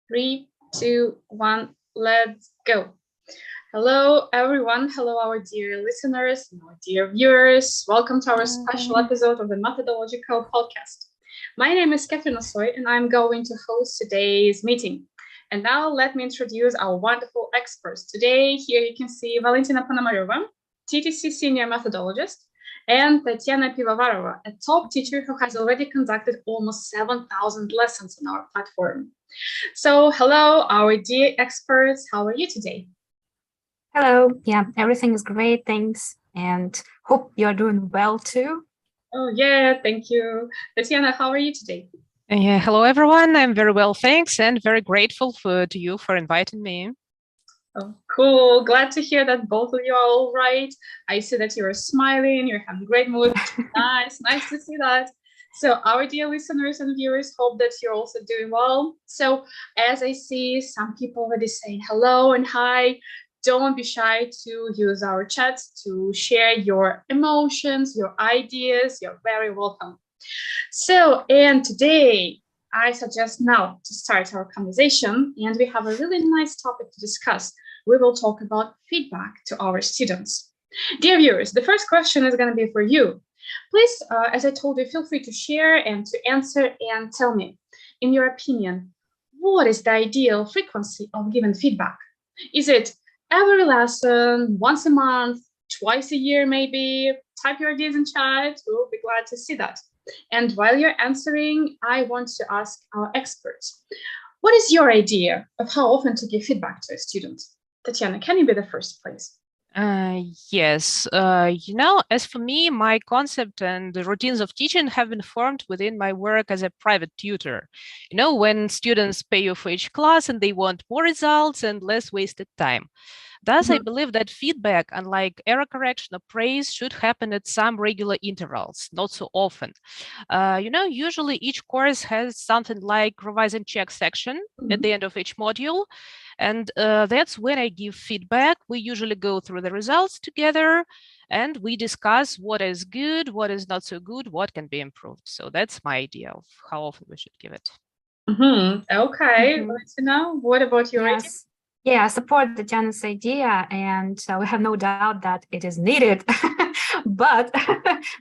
Three, two, one, let's go. Hello, everyone. Hello, our dear listeners and our dear viewers. Welcome to our special episode of the Methodological Podcast. My name is Catherine Osoy, and I'm going to host today's meeting. And now let me introduce our wonderful experts. Today, here you can see Valentina Ponomareva, TTC Senior Methodologist, and Tatiana Pivovarova, a top teacher who has already conducted almost 7,000 lessons on our platform. So, hello, our dear experts. How are you today? Hello. Yeah, everything is great. Thanks. And hope you're doing well too. Oh, yeah, thank you. Tatiana, how are you today? Yeah, hello, everyone. I'm very well, thanks, and very grateful to you for inviting me. Oh, cool. Glad to hear that both of you are all right. I see that you're smiling, you're having great mood. Nice to see that. So our dear listeners and viewers, hope that you're also doing well. So as I see some people already saying hello and hi, don't be shy to use our chat to share your emotions, your ideas. You're very welcome. So, and today I suggest now to start our conversation, and we have a really nice topic to discuss. We will talk about feedback to our students. Dear viewers, the first question is going to be for you. Please, as I told you, feel free to share and to answer and tell me, in your opinion, what is the ideal frequency of giving feedback? Is it every lesson, once a month, twice a year maybe? Type your ideas in chat. We'll be glad to see that. And while you're answering, I want to ask our experts, what is your idea of how often to give feedback to a student? Tatiana, can you be the first, please? Yes. As for me, my concept and the routines of teaching have been formed within my work as a private tutor. When students pay you for each class and they want more results and less wasted time. Thus, I believe that feedback, unlike error correction or praise, should happen at some regular intervals, not so often. Usually each course has something like revise and check section at the end of each module. And that's when I give feedback. We usually go through the results together and we discuss what is good, what is not so good, what can be improved. So that's my idea of how often we should give it. Okay, Valentina, what about your idea? Yeah, I support Tatiana's idea, and we have no doubt that it is needed. But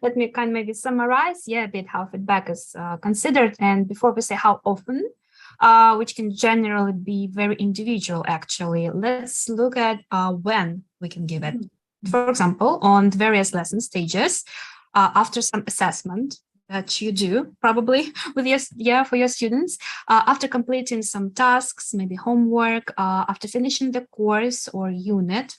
let me kind of maybe summarize, a bit how feedback is considered. And before we say how often, which can generally be very individual, actually, let's look at when we can give it. For example, on various lesson stages, after some assessment that you do probably with for your students, after completing some tasks, maybe homework, after finishing the course or unit,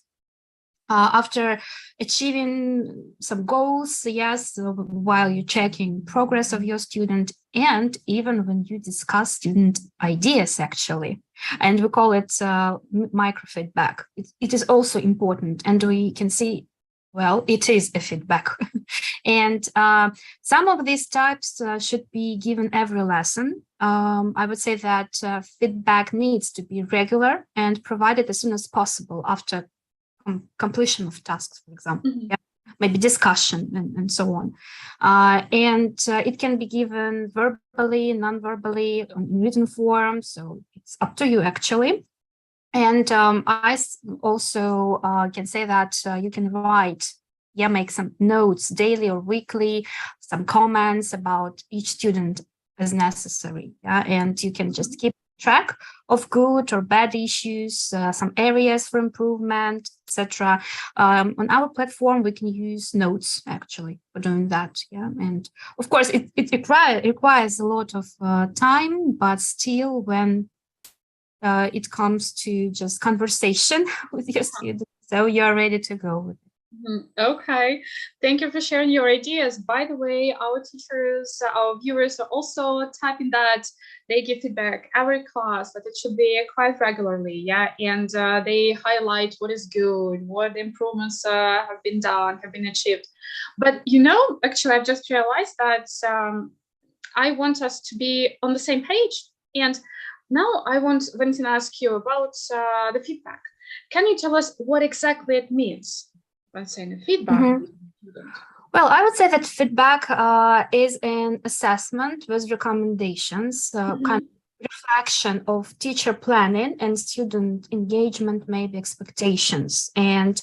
after achieving some goals, while you're checking progress of your student, and even when you discuss student ideas, actually. And we call it microfeedback. It is also important, and we can see, well, it is a feedback. And some of these types should be given every lesson. I would say that feedback needs to be regular and provided as soon as possible after completion of tasks, for example. Maybe discussion and so on. And it can be given verbally, non-verbally, in written form. So it's up to you, actually. And I also can say that you can write, make some notes daily or weekly, some comments about each student as necessary. And you can just keep track of good or bad issues, some areas for improvement, etc. On our platform, we can use notes actually for doing that. And of course, it requires a lot of time, but still, when it comes to just conversation with your students, so you're ready to go with it. Okay, thank you for sharing your ideas. By the way, our teachers, our viewers are also typing that they give feedback every class, that it should be quite regularly, and they highlight what is good, what improvements have been done, have been achieved. But actually, I've just realized that I want us to be on the same page. And now I want Valentina to ask you about the feedback. Can you tell us what exactly it means? Let's say the feedback. Well, I would say that feedback is an assessment with recommendations, kind of reflection of teacher planning and student engagement, maybe expectations. And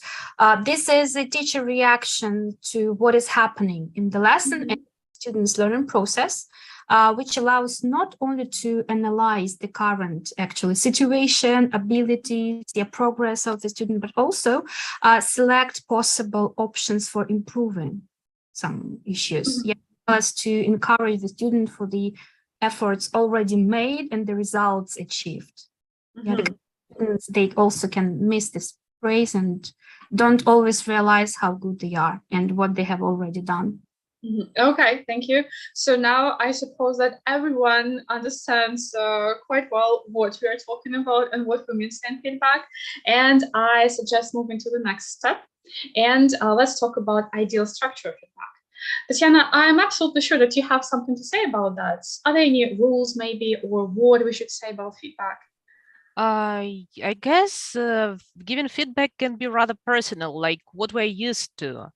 this is a teacher reaction to what is happening in the lesson and students' learning process, which allows not only to analyze the current actual situation, abilities, the progress of the student, but also select possible options for improving some issues. Yeah, as to encourage the student for the efforts already made and the results achieved. Yeah, because they also can miss this praise and don't always realize how good they are and what they have already done. Okay, thank you. So now I suppose that everyone understands quite well what we are talking about and what we mean send feedback. And I suggest moving to the next step. And let's talk about ideal structure of feedback. Tatiana, I'm absolutely sure that you have something to say about that. Are there any rules maybe, or what we should say about feedback? I guess giving feedback can be rather personal, like what we're used to.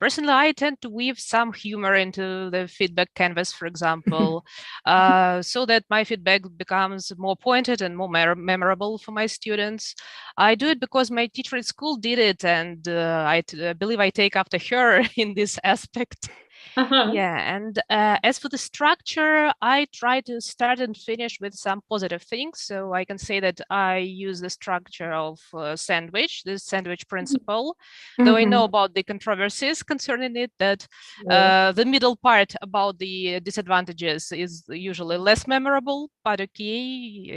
Personally, I tend to weave some humor into the feedback canvas, for example, so that my feedback becomes more pointed and more memorable for my students. I do it because my teacher at school did it, and I believe I take after her in this aspect. Yeah, and as for the structure, I try to start and finish with some positive things. So I can say that I use the structure of sandwich, the sandwich principle, though I know about the controversies concerning it, that the middle part about the disadvantages is usually less memorable, but okay.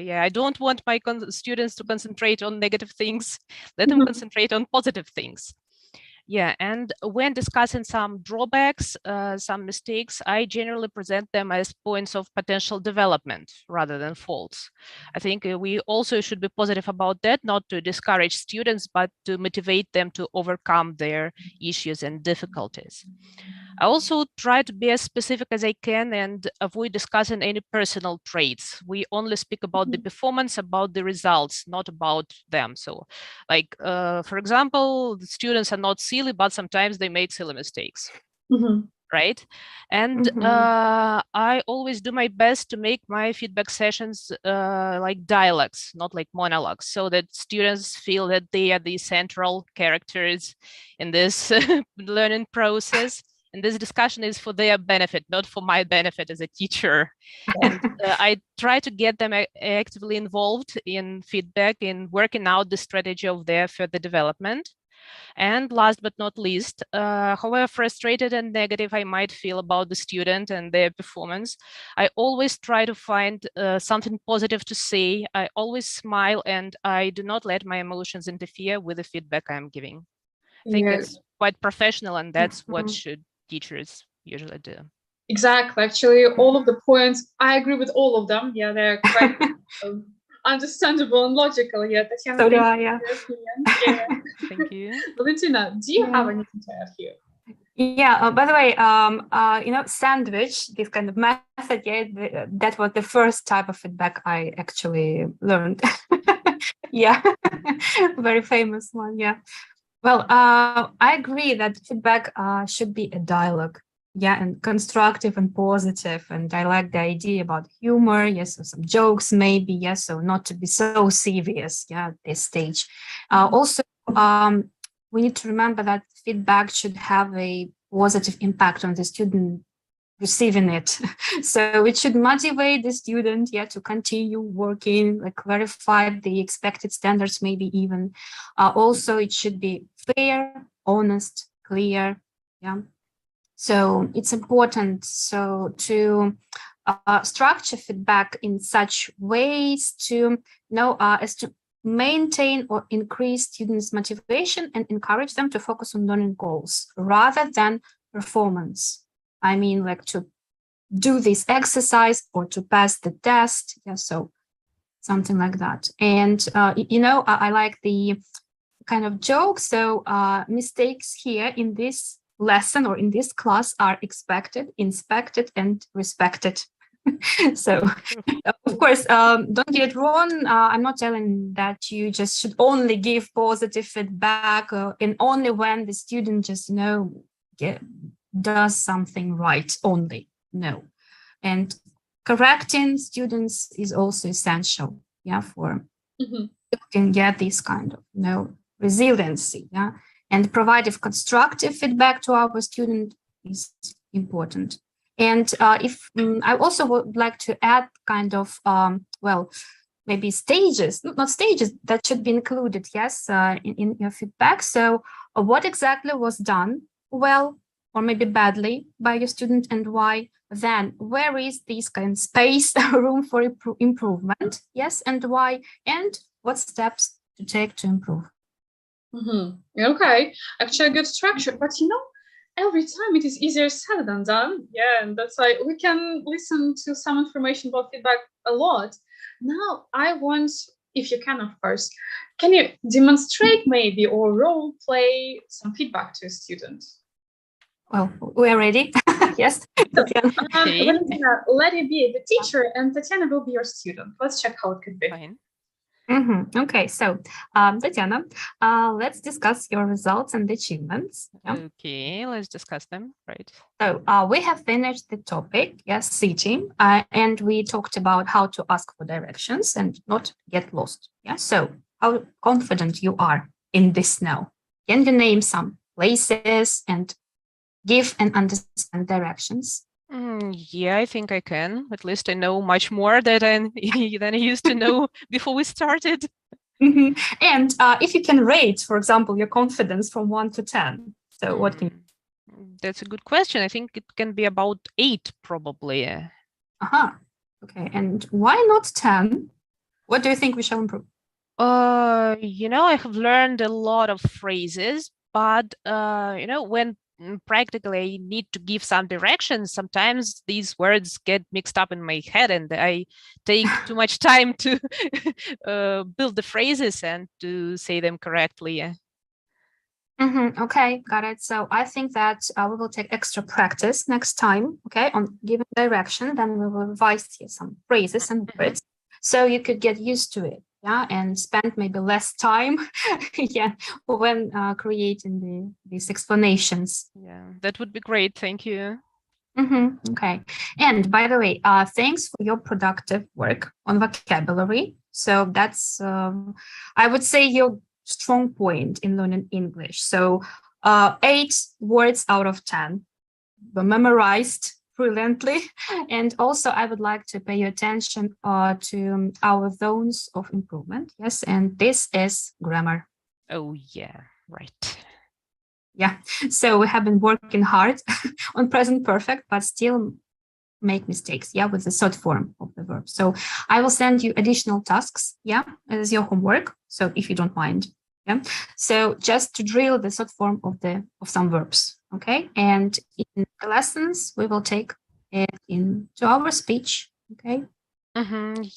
Yeah, I don't want my students to concentrate on negative things. Let them concentrate on positive things. Yeah, and when discussing some drawbacks, some mistakes, I generally present them as points of potential development rather than faults. I think we also should be positive about that, not to discourage students, but to motivate them to overcome their issues and difficulties. I also try to be as specific as I can and avoid discussing any personal traits. We only speak about the performance, about the results, not about them. So, like, for example, the students are not silly, but sometimes they make silly mistakes. Right? And I always do my best to make my feedback sessions like dialogues, not like monologues, so that students feel that they are the central characters in this learning process. And this discussion is for their benefit, not for my benefit as a teacher. And I try to get them actively involved in feedback, in working out the strategy of their further development. And last but not least, however frustrated and negative I might feel about the student and their performance, I always try to find something positive to say. I always smile, and I do not let my emotions interfere with the feedback I'm giving. I think it's quite professional, and that's what should teachers usually do. Exactly. Actually, all of the points, I agree with all of them. Yeah, they're quite understandable and logical. Yeah, Tatiana, so do I, yeah. Thank you. Valentina, do you have anything to add here? Yeah, by the way, sandwich, this kind of method, that was the first type of feedback I actually learned. Yeah, very famous one, yeah. Well, I agree that feedback should be a dialogue, yeah, and constructive and positive. And I like the idea about humor, yes, so some jokes maybe, yes, so not to be so serious, yeah, at this stage. Also, we need to remember that feedback should have a positive impact on the student receiving it. So it should motivate the student, yeah, to continue working, like clarify the expected standards, maybe even. Also, it should be fair, honest, clear, yeah. So it's important to structure feedback in such ways to as to maintain or increase students' motivation and encourage them to focus on learning goals rather than performance. I mean, like to do this exercise or to pass the test. Yeah, so something like that. And, I like the kind of joke. So mistakes here in this lesson or in this class are expected, inspected, and respected. So, of course, don't get it wrong. I'm not telling that you just should only give positive feedback and only when the student just, does something right only. No. And correcting students is also essential, yeah, for Mhm. you can get this kind of resiliency, yeah, and providing constructive feedback to our student is important. And if I also would like to add kind of maybe stages, not stages that should be included, yes, in your feedback. So what exactly was done well or maybe badly by your student and why? Then where is this kind of space, room for improvement? Yes, and why? And what steps to take to improve? Okay, actually a good structure, but every time it is easier said than done. Yeah, and that's why we can listen to some information about feedback a lot. Now, I want, if you can, of course, can you demonstrate maybe or role play some feedback to a student? Well, we're ready. Yes. Okay. Valentina, let it be the teacher and Tatiana will be your student. Let's check how it could be. Fine. Okay, so Tatiana, let's discuss your results and achievements. Yeah? Okay, let's discuss them. Right. So we have finished the topic, yes, sitting, and we talked about how to ask for directions and not get lost. Yeah. So how confident you are in this now? Can you name some places and give and understand directions? Yeah, I think I can. At least I know much more than I used to know before we started. And if you can rate, for example, your confidence from 1 to 10, so what can you? That's a good question. I think it can be about 8, probably. Okay, and why not 10? What do you think we shall improve? I have learned a lot of phrases, but when practically I need to give some directions, sometimes these words get mixed up in my head and I take too much time to build the phrases and to say them correctly. Okay, got it. So I think that we will take extra practice next time, okay, on giving direction. Then we will revise here some phrases and words so you could get used to it, yeah, and spend maybe less time, yeah, when creating these explanations. Yeah, that would be great. Thank you. Okay. And by the way, thanks for your productive work on vocabulary. So that's, I would say, your strong point in learning English. So 8 words out of 10 were memorized brilliantly. And also, I would like to pay your attention to our zones of improvement. Yes, and this is grammar. Oh, yeah, right. Yeah, so we have been working hard on present perfect, but still make mistakes, yeah, with the third form of the verb. So I will send you additional tasks, yeah, as your homework. So if you don't mind, yeah. So just to drill the third form of some verbs, okay. And in the lessons, we will take it into our speech, okay.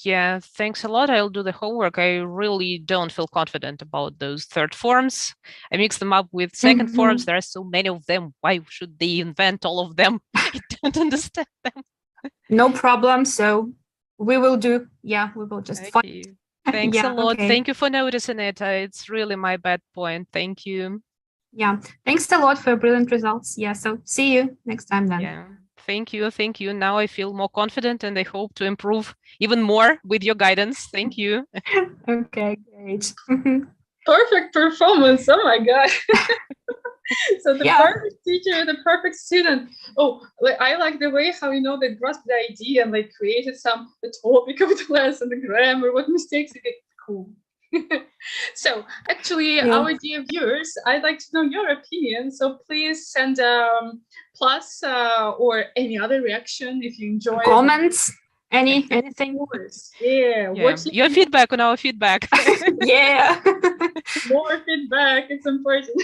Yeah, thanks a lot. I'll do the homework. I really don't feel confident about those third forms. I mix them up with second forms. There are so many of them. Why should they invent all of them? I don't understand them. No problem. So we will do. Yeah, we will just find. Thanks a lot. Okay. Thank you for noticing it. It's really my bad point. Thank you. Yeah, thanks a lot for brilliant results. Yeah, so see you next time then. Yeah. Thank you. Thank you. Now I feel more confident and I hope to improve even more with your guidance. Thank you. Okay, great. Perfect performance. Oh my God. So the perfect teacher, the perfect student. Oh, I like the way how they grasped the idea and created the topic of the lesson, the grammar, what mistakes they did. Cool. So actually, our dear viewers, I'd like to know your opinion. So please send plus or any other reaction if you enjoy comments. Anything? Yeah. Your feedback on our feedback. Yeah. More feedback. It's important.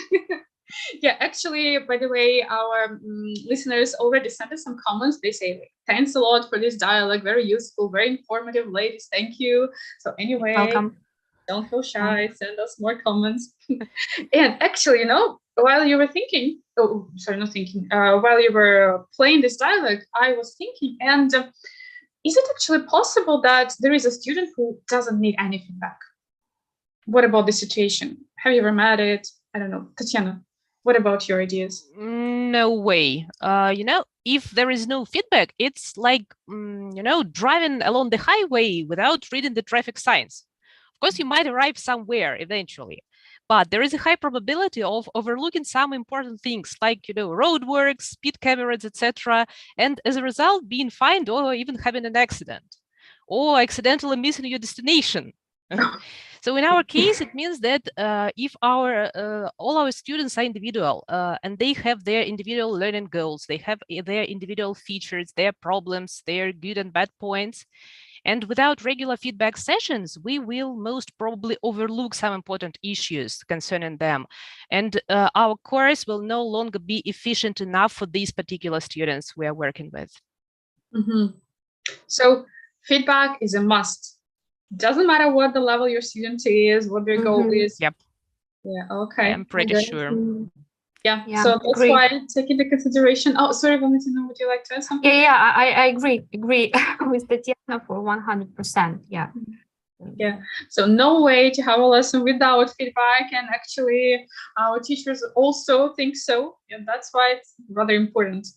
Yeah, actually, by the way, our listeners already sent us some comments. They say, thanks a lot for this dialogue. Very useful, very informative, ladies. Thank you. So anyway, welcome. Don't feel shy. Send us more comments. And actually, while you were thinking, while you were playing this dialogue, I was thinking, and is it actually possible that there is a student who doesn't need any feedback? What about this situation? Have you ever met it? I don't know, Tatiana. What about your ideas? No way. If there is no feedback, it's like, driving along the highway without reading the traffic signs. Of course, you might arrive somewhere eventually, but there is a high probability of overlooking some important things like, roadworks, speed cameras, etc. And as a result, being fined or even having an accident or accidentally missing your destination. So in our case, it means that if all our students are individual and they have their individual learning goals, they have their individual features, their problems, their good and bad points, and without regular feedback sessions, we will most probably overlook some important issues concerning them. And our course will no longer be efficient enough for these particular students we are working with. Mm-hmm. So feedback is a must. Doesn't matter what the level your student is, what their goal is. Yep. Yeah, okay. I'm pretty sure. Yeah, so that's why take into consideration. Oh, sorry, Valentina, would you like to add something? Yeah, I agree with Tatiana for 100%. Yeah. Yeah, so no way to have a lesson without feedback, and actually our teachers also think so, and that's why it's rather important.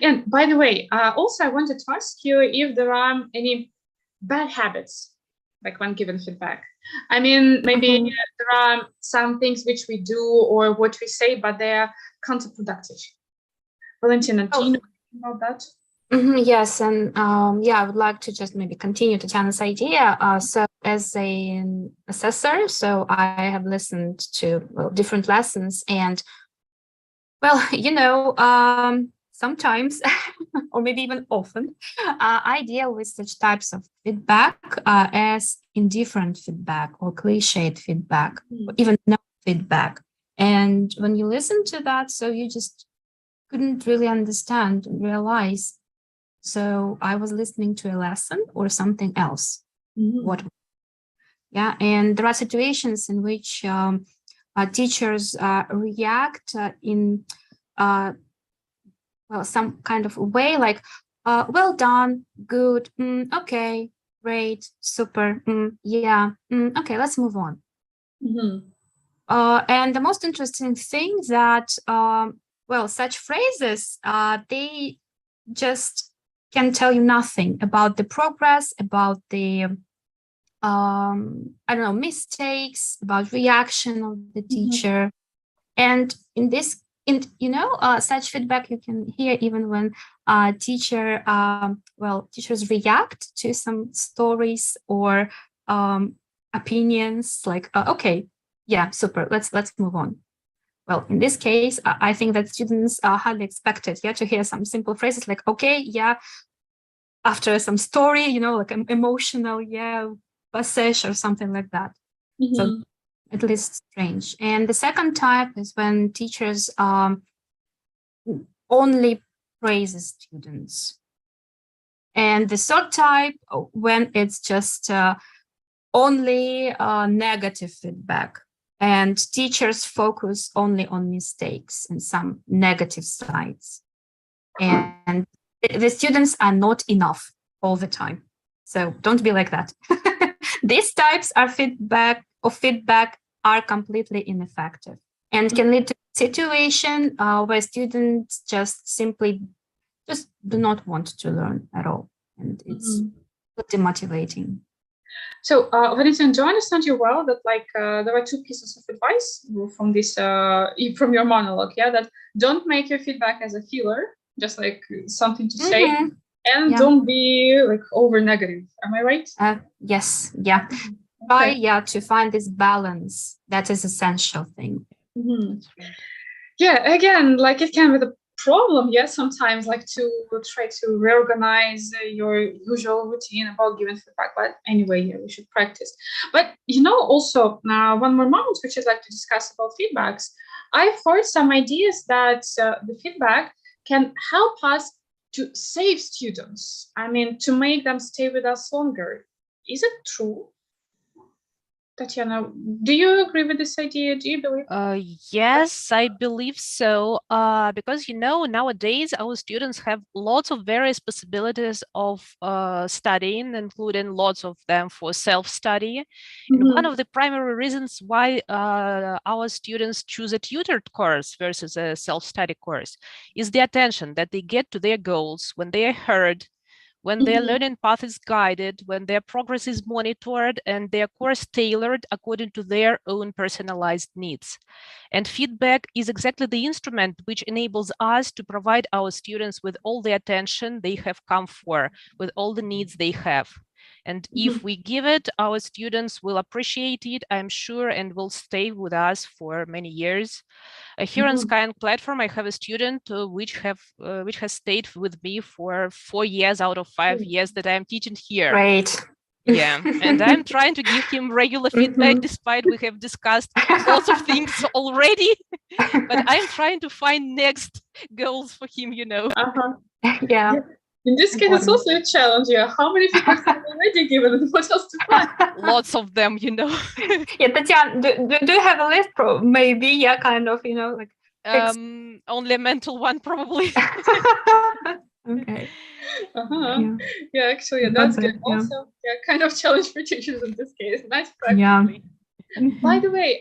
And by the way, also I wanted to ask you if there are any bad habits, like when given feedback. I mean, maybe there are some things which we do or what we say, but they're counterproductive. Valentina, do you know about that? Yes, and I would like to just maybe continue Tatiana's idea. So as an assessor, so I have listened to different lessons, and sometimes or maybe even often, I deal with such types of feedback as indifferent feedback or cliched feedback, or even no feedback. And when you listen to that, so you just couldn't really understand and realize. So I was listening to a lesson or something else. And there are situations in which teachers react in some kind of way, like, well done, good, okay, great, super, okay, let's move on. And the most interesting thing that, such phrases, they just can tell you nothing about the progress, about the, mistakes, about reaction of the teacher. And such feedback you can hear even when teachers react to some stories or opinions, like, okay, yeah, super, let's move on. Well, in this case, I think that students are highly expected, to hear some simple phrases like, okay, yeah, after some story, like an emotional, passage or something like that. So at least strange. And the second type is when teachers only praise students. And the third type, when it's just only negative feedback. And teachers focus only on mistakes and some negative sides. And the students are not enough all the time. So don't be like that. These types of feedback are completely ineffective and can lead to a situation where students just do not want to learn at all. And it's demotivating. So, Valentina, do I understand you well that there are two pieces of advice from this, from your monologue, that don't make your feedback as a filler, just like something to say, and don't be like over negative. Am I right? Yes. Yeah. Try to find this balance. That is essential thing. Yeah. Again, like it can be the problem, sometimes, like to try to reorganize your usual routine about giving feedback. But anyway, we should practice. But also one more moment which I'd like to discuss about feedbacks. I've heard some ideas that the feedback can help us to save students. I mean, to make them stay with us longer. Is it true? Tatiana, do you agree with this idea? Do you believe? Yes, I believe so. Because nowadays our students have lots of various possibilities of studying, including lots of them for self-study. And one of the primary reasons why our students choose a tutored course versus a self-study course is the attention that they get to their goals when they are heard, when their learning path is guided, when their progress is monitored, and their course tailored according to their own personalized needs. And feedback is exactly the instrument which enables us to provide our students with all the attention they have come for, with all the needs they have. And if we give it, our students will appreciate it, I'm sure, and will stay with us for many years. Here on Skyeng platform, I have a student which has stayed with me for 4 years out of 5 years that I'm teaching here. Great. Yeah, and I'm trying to give him regular feedback despite we have discussed lots of things already, but I'm trying to find next goals for him, Yeah. In this case, it's also a challenge. Yeah, how many people have already given and what else to find? Lots of them, Yeah, Tatiana, do you have a list? Maybe, yeah, kind of, like. Only a mental one, probably. Okay. Yeah, actually, that's good. Also, kind of challenge for teachers in this case. Nice practice. Yeah. By the way,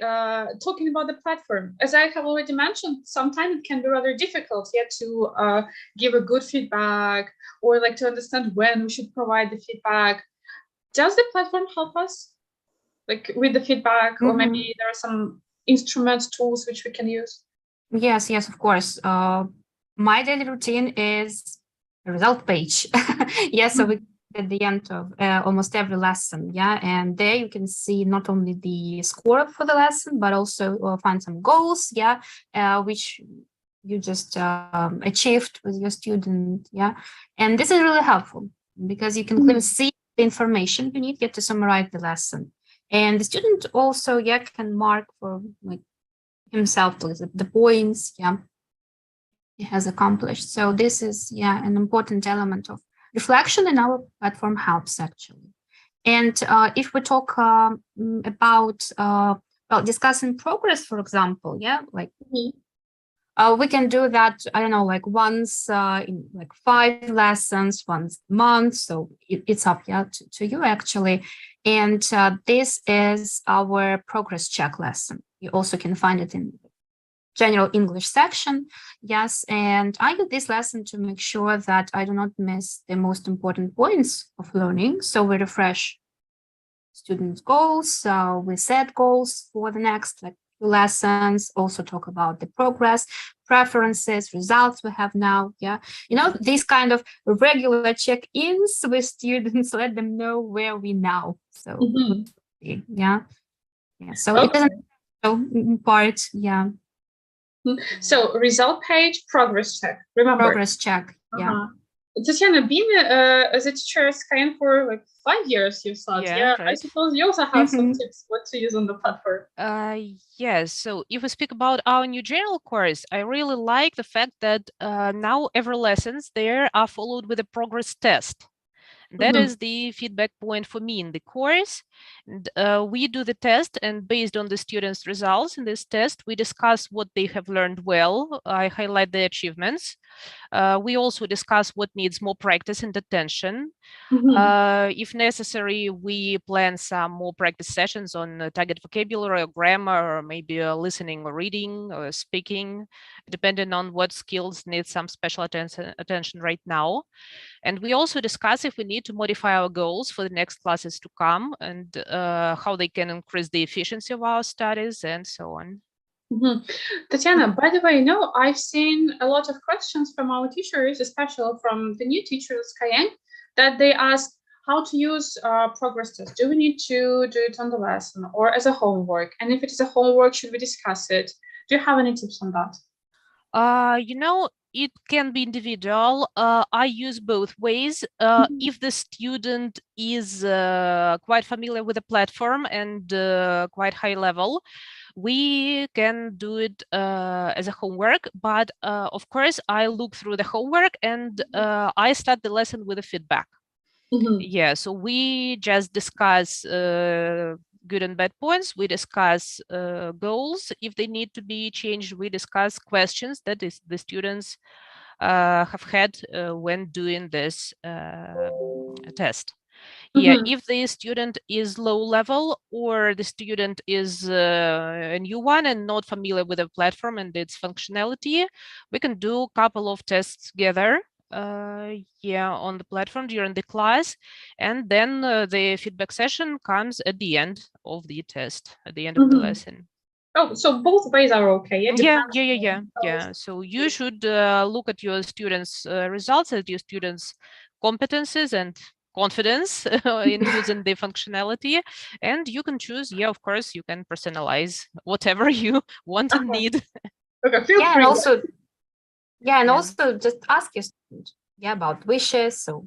talking about the platform, as I have already mentioned, sometimes it can be rather difficult to give a good feedback or like to understand when we should provide the feedback. Does the platform help us like with the feedback, or maybe there are some instruments, tools which we can use? Yes, of course. My daily routine is a result page. So we at the end of almost every lesson, and there you can see not only the score for the lesson, but also find some goals, which you just achieved with your student, and this is really helpful because you can clearly see the information you need to summarize the lesson, and the student also can mark for like himself the points he has accomplished. So this is an important element of reflection in our platform helps actually. And if we talk about discussing progress, for example, we can do that, I don't know, like once in like 5 lessons, once a month. So it's up to you actually. And this is our progress check lesson. You also can find it in general English section. Yes, and I use this lesson to make sure that I do not miss the most important points of learning. So we refresh students' goals. So we set goals for the next few lessons, also talk about the progress, preferences, results we have now. These kind of regular check-ins with students, let them know where we now. So so it isn't part. So result page, progress check. Remember. Progress check. Tatiana, being as a teacher at Skyeng for like 5 years, you thought. Right. I suppose you also have some tips what to use on the platform. Yes. So if we speak about our new general course, I really like the fact that now every lessons there are followed with a progress test. That is the feedback point for me in the course. And, we do the test, and based on the students' results in this test, we discuss what they have learned well. I highlight the achievements. We also discuss what needs more practice and attention. If necessary, we plan some more practice sessions on target vocabulary or grammar, or maybe listening or reading or speaking, depending on what skills need some special attention right now. And we also discuss if we need to modify our goals for the next classes to come, and how they can increase the efficiency of our studies and so on. Tatiana, by the way, I've seen a lot of questions from our teachers, especially from the new teachers at Skyeng, that they ask how to use progress test. Do we need to do it on the lesson or as a homework? And if it is a homework, should we discuss it? Do you have any tips on that? It can be individual. I use both ways. If the student is quite familiar with the platform and quite high level, we can do it as a homework. But of course, I look through the homework and I start the lesson with a feedback. So we just discuss good and bad points. We discuss goals. If they need to be changed, we discuss questions that the students have had when doing this test. Yeah, if the student is low level or the student is a new one and not familiar with the platform and its functionality, we can do a couple of tests together on the platform during the class, and then the feedback session comes at the end of the test, at the end of the lesson. Oh, so both ways are okay. Yeah. So you should look at your students' results, at your students' competences and confidence in using the functionality, and you can choose. Yeah, of course, you can personalize whatever you want and need. Okay, feel free. And also just ask your student, about wishes. So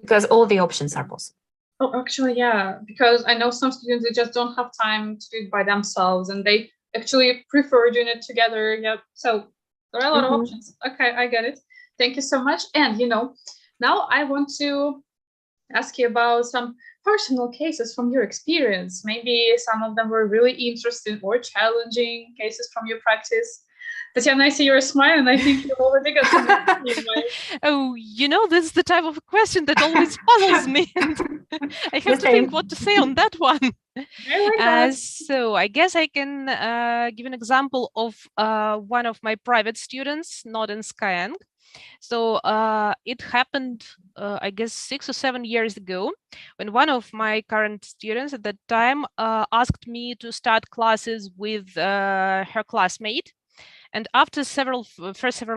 because all the options are possible. Oh, actually, yeah, because I know some students, they just don't have time to do it by themselves and they actually prefer doing it together. Yep. So there are a lot of options. Okay, I get it. Thank you so much. And, now I want to ask you about some personal cases from your experience. Maybe some of them were really interesting or challenging cases from your practice. Tatiana, I see you're smiling. I think you've already got something. Oh, this is the type of question that always puzzles me. I have to think what to say on that one. So I guess I can give an example of one of my private students, not in Skyeng. So it happened, I guess, 6 or 7 years ago, when one of my current students at that time asked me to start classes with her classmate. And after several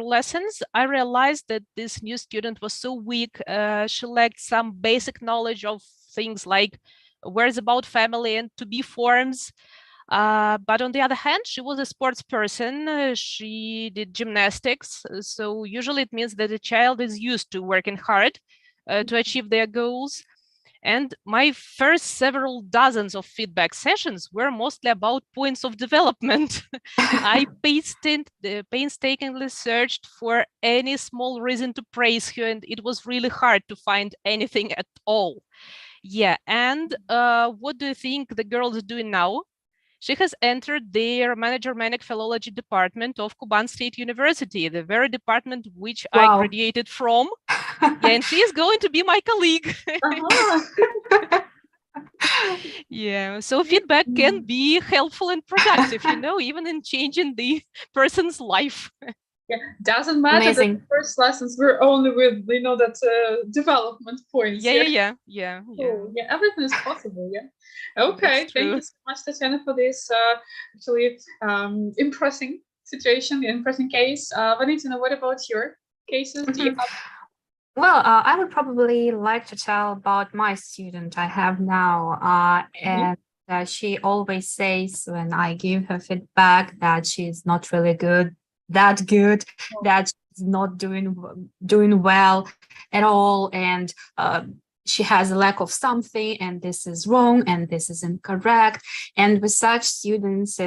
lessons, I realized that this new student was so weak. She lacked some basic knowledge of things like words about family and to be forms. But on the other hand, she was a sports person. She did gymnastics. So usually it means that a child is used to working hard to achieve their goals. And my first several dozens of feedback sessions were mostly about points of development. I painstakingly searched for any small reason to praise her, and it was really hard to find anything at all. Yeah, and what do you think the girl is doing now? She has entered the Germanic Philology department of Kuban State University, the very department which I graduated from. And she is going to be my colleague. Yeah, so feedback can be helpful and productive, even in changing the person's life. Yeah, doesn't matter that the first lessons were only with, that development points. Yeah. Cool. Yeah, everything is possible. Yeah. Okay. Thank you so much, Tatiana, for this actually impressive situation, impressive case. Valentina, what about your cases? Do you have? Well, I would probably like to tell about my student I have now, and she always says when I give her feedback that she's not really good, that she's not doing well at all, and she has a lack of something, and this is wrong, and this is incorrect. And with such students,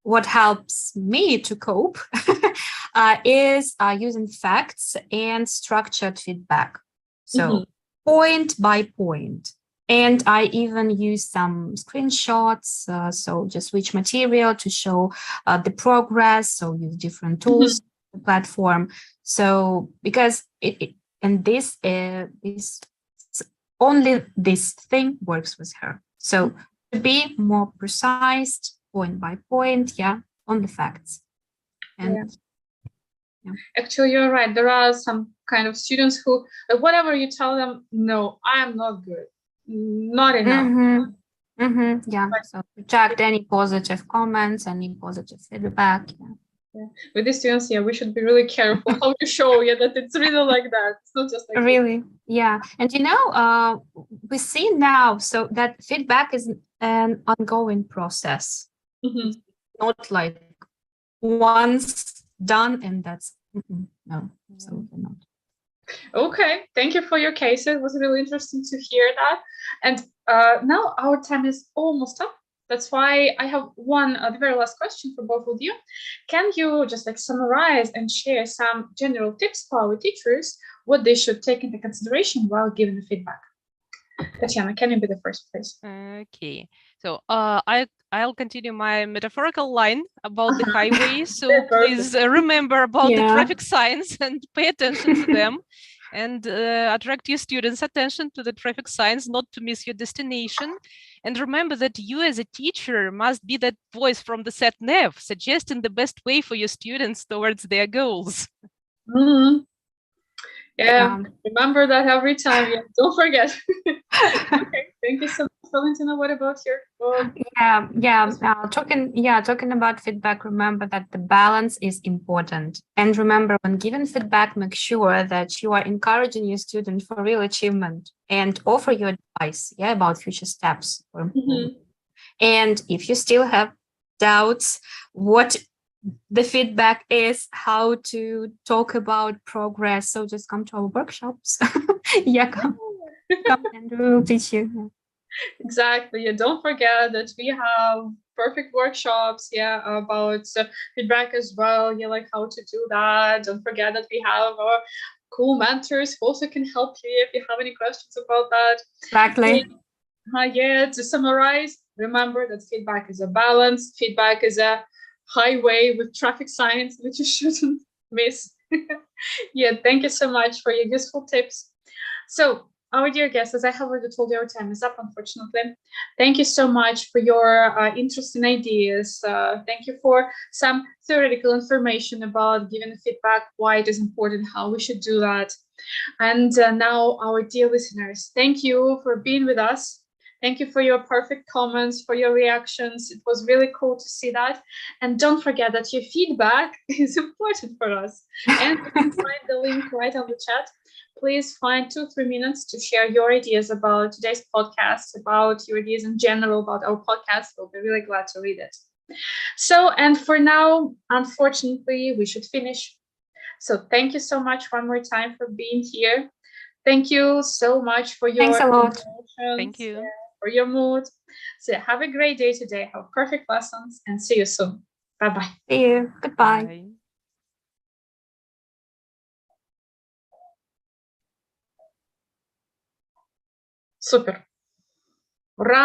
what helps me to cope is using facts and structured feedback. So point by point. And I even use some screenshots. So just which material to show the progress. So use different tools, the platform. So because this only this thing works with her. So to be more precise, point by point, on the facts. And actually, you're right. There are some kind of students who, whatever you tell them, no, I am not good, not enough. Yeah. So reject any positive comments, any positive feedback. With these students, we should be really careful how to show that it's really like that. It's not just like really, And we see now so that feedback is an ongoing process. Not like once done and that's no, absolutely not. Okay, thank you for your case. It was really interesting to hear that. And now our time is almost up. That's why I have the very last question for both of you. Can you just summarize and share some general tips for our teachers, what they should take into consideration while giving the feedback? Tatiana, can you be the first, please? Okay, so I'll continue my metaphorical line about the highways. So Perfect. please remember about the Yeah. traffic signs and pay attention to them, and attract your students' attention to the traffic signs, not to miss your destination. And remember that you, as a teacher, must be that voice from the sat nav, suggesting the best way for your students towards their goals. Mhm. Yeah, Yeah. remember that every time. Yeah, don't forget. Okay, thank you so much, Valentina. What about your? Talking about feedback, remember that the balance is important. And remember, when giving feedback, make sure that you are encouraging your student for real achievement and offer your advice, about future steps for improvement. And if you still have doubts, what the feedback is, how to talk about progress, so just come to our workshops. Come and we will teach you. Exactly. Yeah, don't forget that we have perfect workshops, about feedback as well. Yeah, like how to do that. Don't forget that we have our cool mentors who also can help you if you have any questions about that. Exactly. To summarize, remember that feedback is a balance. Feedback is a highway with traffic signs that you shouldn't miss. Thank you so much for your useful tips. So, our dear guests, as I have already told you, our time is up, unfortunately. Thank you so much for your interesting ideas. Thank you for some theoretical information about giving feedback, why it is important, how we should do that. And now, our dear listeners, thank you for being with us. Thank you for your perfect comments, for your reactions. It was really cool to see that. And don't forget that your feedback is important for us. And you can find the link right on the chat. Please find 2-3 minutes to share your ideas about today's podcast, about your ideas in general about our podcast. We'll be really glad to read it. So, and for now, unfortunately, we should finish. So thank you so much one more time for being here. Thank you so much for your Thanks a lot. Thank you. For your mood. So have a great day today. Have perfect lessons and see you soon. Bye-bye. See you. Goodbye. Bye. Super. Ура!